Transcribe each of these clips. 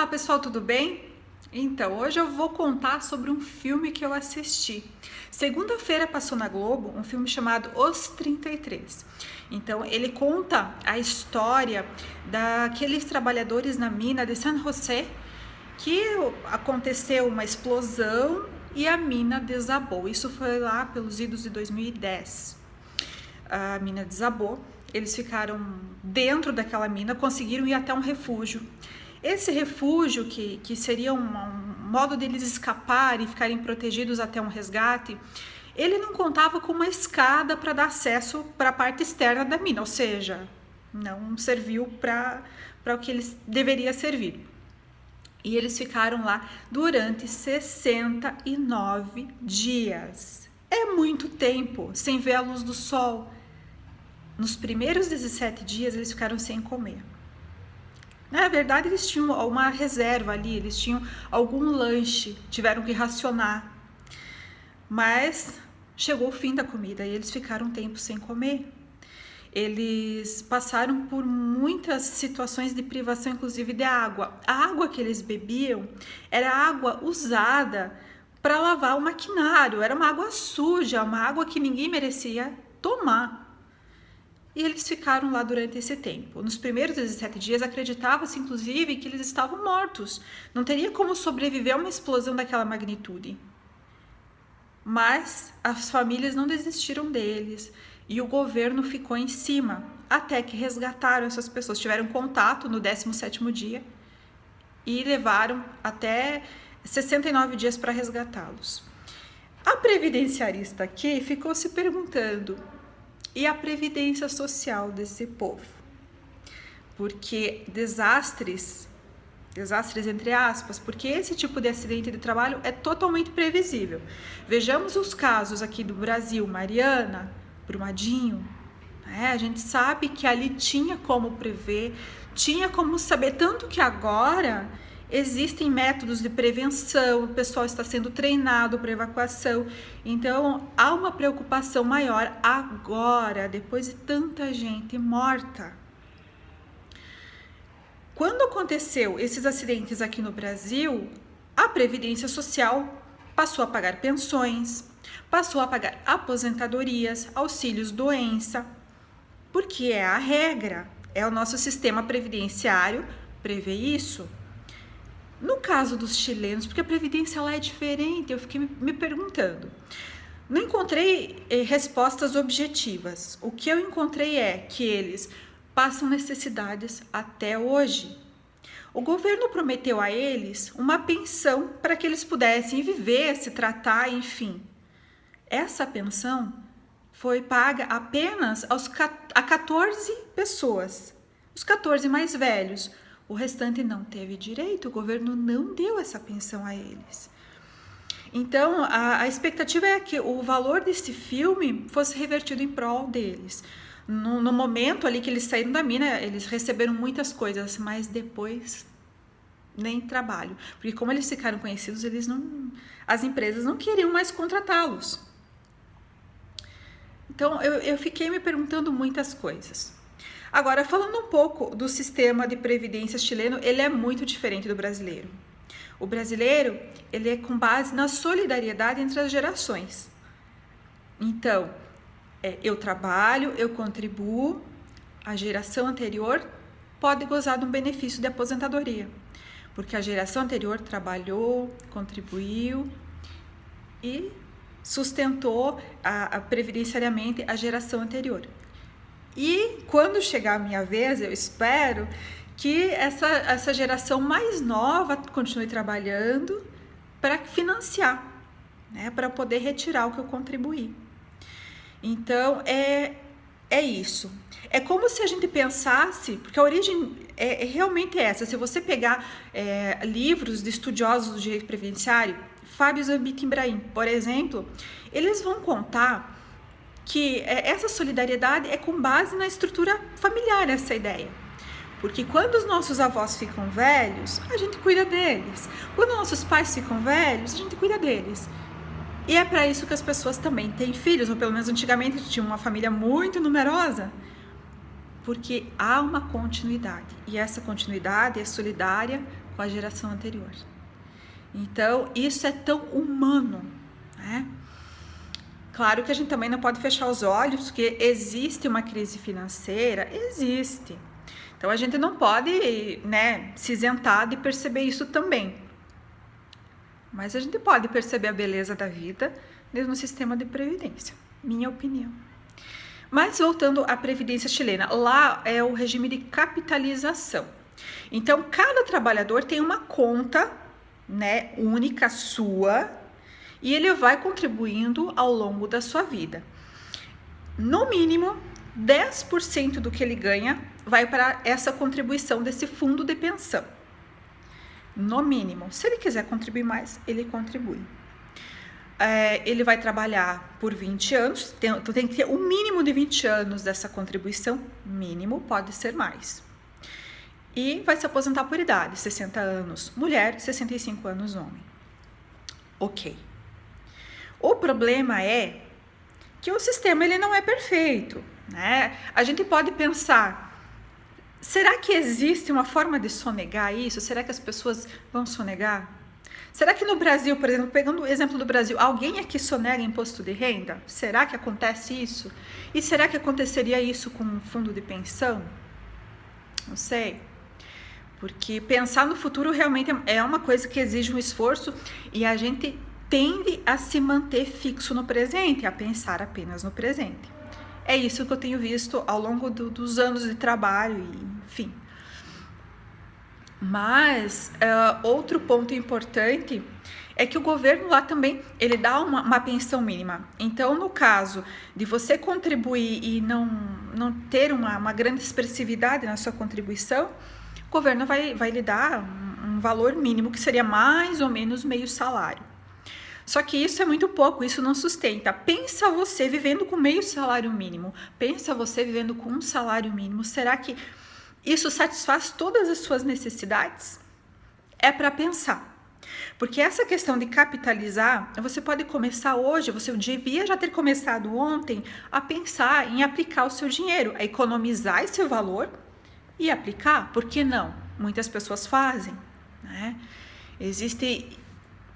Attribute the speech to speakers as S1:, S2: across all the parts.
S1: Olá pessoal, tudo bem? Então, hoje eu vou contar sobre um filme que eu assisti. Segunda-feira passou na Globo um filme chamado Os 33. Então, ele conta a história daqueles trabalhadores na mina de San José que aconteceu uma explosão e a mina desabou. Isso foi lá pelos idos de 2010. A mina desabou, eles ficaram dentro daquela mina, conseguiram ir até um refúgio. Esse refúgio, que seria um modo deles escaparem e ficarem protegidos até um resgate, ele não contava com uma escada para dar acesso para a parte externa da mina, ou seja, não serviu para o que eles deveria servir. E eles ficaram lá durante 69 dias. É muito tempo sem ver a luz do sol. Nos primeiros 17 dias eles ficaram sem comer. Na verdade, eles tinham uma reserva ali, eles tinham algum lanche, tiveram que racionar. Mas chegou o fim da comida e eles ficaram um tempo sem comer. Eles passaram por muitas situações de privação, inclusive de água. A água que eles bebiam era água usada para lavar o maquinário, era uma água suja, uma água que ninguém merecia tomar. E eles ficaram lá durante esse tempo. Nos primeiros 17 dias, acreditava-se, inclusive, que eles estavam mortos. Não teria como sobreviver a uma explosão daquela magnitude. Mas as famílias não desistiram deles. E o governo ficou em cima, até que resgataram essas pessoas. Tiveram contato no 17º dia e levaram até 69 dias para resgatá-los. A previdenciarista aqui ficou se perguntando: e a previdência social desse povo? Porque desastres entre aspas, porque esse tipo de acidente de trabalho é totalmente previsível. Vejamos os casos aqui do Brasil, Mariana, Brumadinho, né? A gente sabe que ali tinha como prever, tinha como saber, tanto que agora existem métodos de prevenção, o pessoal está sendo treinado para evacuação. Então, há uma preocupação maior agora, depois de tanta gente morta. Quando aconteceu esses acidentes aqui no Brasil, a Previdência Social passou a pagar pensões, passou a pagar aposentadorias, auxílios doença, porque é a regra, é o nosso sistema previdenciário prevê isso. No caso dos chilenos, porque a previdência lá é diferente, eu fiquei me perguntando. Não encontrei respostas objetivas. O que eu encontrei é que eles passam necessidades até hoje. O governo prometeu a eles uma pensão para que eles pudessem viver, se tratar, enfim. Essa pensão foi paga apenas a 14 pessoas, os 14 mais velhos. O restante não teve direito, o governo não deu essa pensão a eles. Então, a expectativa é que o valor desse filme fosse revertido em prol deles. No momento ali que eles saíram da mina, eles receberam muitas coisas, mas depois nem trabalho. Porque como eles ficaram conhecidos, as empresas não queriam mais contratá-los. Então, eu fiquei me perguntando muitas coisas. Agora, falando um pouco do sistema de previdência chileno, ele é muito diferente do brasileiro. O brasileiro, ele é com base na solidariedade entre as gerações. Então, eu trabalho, eu contribuo, a geração anterior pode gozar de um benefício de aposentadoria, porque a geração anterior trabalhou, contribuiu e sustentou previdenciariamente a geração anterior. E quando chegar a minha vez, eu espero que essa geração mais nova continue trabalhando para financiar, né, para poder retirar o que eu contribuí. Então, é isso. É como se a gente pensasse, porque a origem é realmente essa. Se você pegar livros de estudiosos do direito previdenciário, Fábio Zambito Ibrahim, por exemplo, eles vão contar que essa solidariedade é com base na estrutura familiar, essa ideia. Porque quando os nossos avós ficam velhos, a gente cuida deles. Quando nossos pais ficam velhos, a gente cuida deles. E é para isso que as pessoas também têm filhos, ou pelo menos antigamente tinha uma família muito numerosa, porque há uma continuidade. E essa continuidade é solidária com a geração anterior. Então, isso é tão humano, né? Claro que a gente também não pode fechar os olhos, que existe uma crise financeira, existe. Então, a gente não pode, né, se isentar de perceber isso também. Mas a gente pode perceber a beleza da vida dentro do sistema de previdência, minha opinião. Mas voltando à previdência chilena, lá é o regime de capitalização. Então, cada trabalhador tem uma conta, né, única sua, e ele vai contribuindo ao longo da sua vida. No mínimo, 10% do que ele ganha vai para essa contribuição desse fundo de pensão. No mínimo. Se ele quiser contribuir mais, ele contribui. Ele vai trabalhar por 20 anos, então tem que ter o mínimo de 20 anos dessa contribuição, mínimo, pode ser mais. E vai se aposentar por idade, 60 anos mulher, 65 anos homem. Ok. O problema é que o sistema ele não é perfeito, né? A gente pode pensar, será que existe uma forma de sonegar isso? Será que as pessoas vão sonegar? Será que no Brasil, por exemplo, pegando o exemplo do Brasil, alguém aqui sonega imposto de renda? Será que acontece isso? E será que aconteceria isso com um fundo de pensão? Não sei. Porque pensar no futuro realmente é uma coisa que exige um esforço e a gente tende a se manter fixo no presente, a pensar apenas no presente. É isso que eu tenho visto ao longo dos anos de trabalho, enfim. Mas outro ponto importante é que o governo lá também, ele dá uma pensão mínima. Então, no caso de você contribuir e não ter uma grande expressividade na sua contribuição, o governo vai lhe dar um valor mínimo, que seria mais ou menos meio salário. Só que isso é muito pouco, isso não sustenta. Pensa você vivendo com meio salário mínimo, pensa você vivendo com um salário mínimo, será que isso satisfaz todas as suas necessidades? É para pensar. Porque essa questão de capitalizar, você pode começar hoje, você devia já ter começado ontem a pensar em aplicar o seu dinheiro, a economizar esse valor e aplicar. Por que não? Muitas pessoas fazem, né? Existem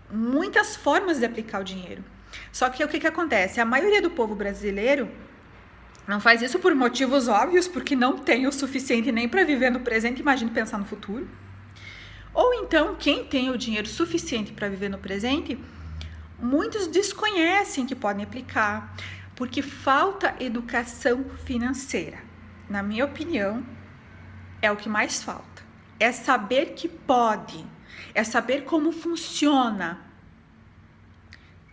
S1: muitas formas de aplicar o dinheiro. Só que o que acontece? A maioria do povo brasileiro não faz isso por motivos óbvios, porque não tem o suficiente nem para viver no presente, imagine pensar no futuro. Ou então, quem tem o dinheiro suficiente para viver no presente, muitos desconhecem que podem aplicar, porque falta educação financeira. Na minha opinião, é o que mais falta. É saber que pode. É saber como funciona.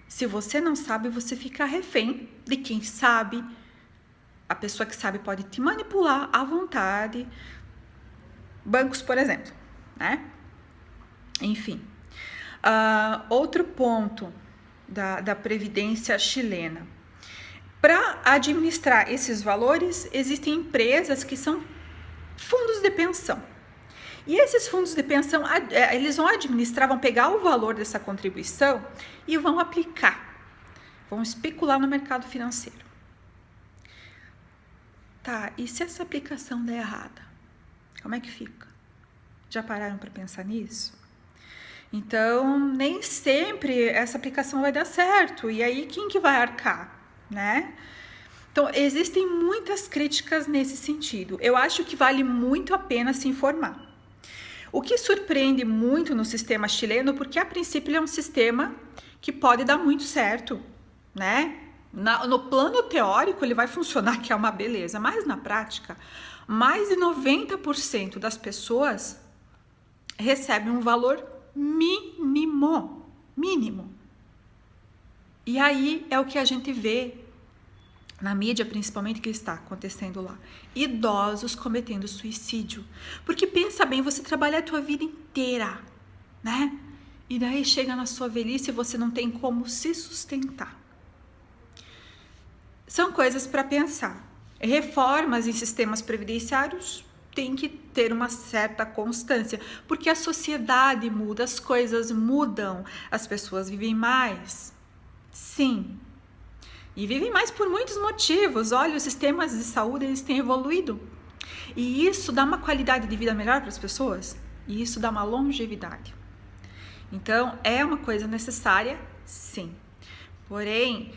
S1: Se você não sabe, você fica refém de quem sabe. A pessoa que sabe pode te manipular à vontade. Bancos, por exemplo, né? Enfim. Outro ponto da previdência chilena. Para administrar esses valores, existem empresas que são fundos de pensão. E esses fundos de pensão, eles vão administrar, vão pegar o valor dessa contribuição e vão aplicar. Vão especular no mercado financeiro. Tá, e se essa aplicação der errada? Como é que fica? Já pararam para pensar nisso? Então, nem sempre essa aplicação vai dar certo. E aí, quem que vai arcar, né? Então, existem muitas críticas nesse sentido. Eu acho que vale muito a pena se informar. O que surpreende muito no sistema chileno, porque a princípio ele é um sistema que pode dar muito certo, né? No plano teórico ele vai funcionar, que é uma beleza, mas na prática, mais de 90% das pessoas recebem um valor mínimo. E aí é o que a gente vê na mídia, principalmente, que está acontecendo lá. Idosos cometendo suicídio. Porque pensa bem, você trabalha a tua vida inteira, né? E daí chega na sua velhice e você não tem como se sustentar. São coisas para pensar. Reformas em sistemas previdenciários têm que ter uma certa constância, porque a sociedade muda, as coisas mudam, as pessoas vivem mais. Sim. E vivem mais por muitos motivos. Olha, os sistemas de saúde, eles têm evoluído. E isso dá uma qualidade de vida melhor para as pessoas? e isso dá uma longevidade. Então, é uma coisa necessária, sim. Porém,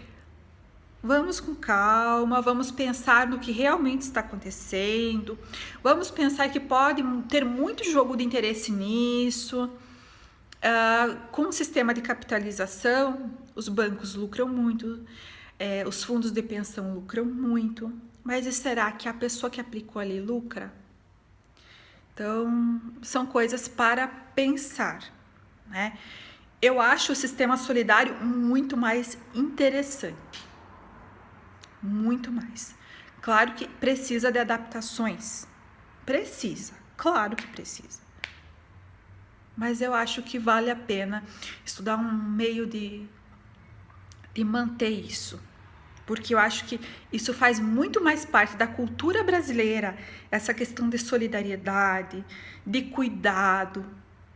S1: vamos com calma, vamos pensar no que realmente está acontecendo, vamos pensar que pode ter muito jogo de interesse nisso. Com o sistema de capitalização, os bancos lucram muito, os fundos de pensão lucram muito, mas e será que a pessoa que aplicou ali lucra? Então, são coisas para pensar, né? Eu acho o sistema solidário muito mais interessante. Muito mais. Claro que precisa de adaptações. Precisa, claro que precisa. Mas eu acho que vale a pena estudar um meio de manter isso. Porque eu acho que isso faz muito mais parte da cultura brasileira, essa questão de solidariedade, de cuidado.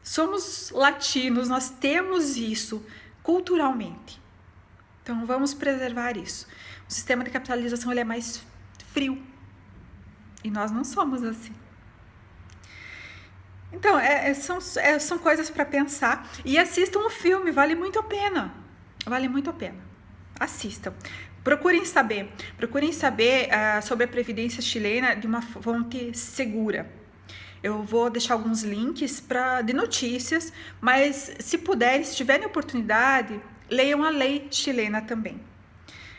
S1: Somos latinos, nós temos isso culturalmente. Então vamos preservar isso. O sistema de capitalização ele é mais frio e nós não somos assim. Então, são coisas para pensar. E assistam o filme, vale muito a pena. Vale muito a pena. Assistam. Procurem saber sobre a Previdência chilena de uma fonte segura. Eu vou deixar alguns links de notícias, mas se puderem, se tiverem oportunidade, leiam a lei chilena também.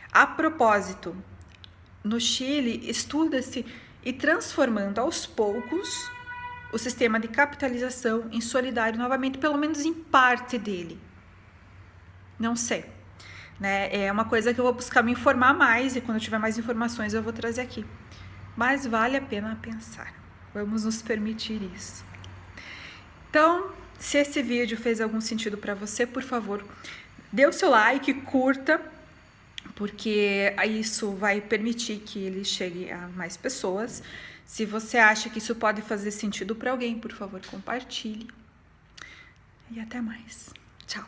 S1: A propósito, no Chile, estuda-se e transformando aos poucos o sistema de capitalização em solidário novamente, pelo menos em parte dele. Não sei. Né? É uma coisa que eu vou buscar me informar mais e quando eu tiver mais informações eu vou trazer aqui. Mas vale a pena pensar. Vamos nos permitir isso. Então, se esse vídeo fez algum sentido para você, por favor, dê o seu like, curta, porque isso vai permitir que ele chegue a mais pessoas. Se você acha que isso pode fazer sentido para alguém, por favor, compartilhe. E até mais. Tchau.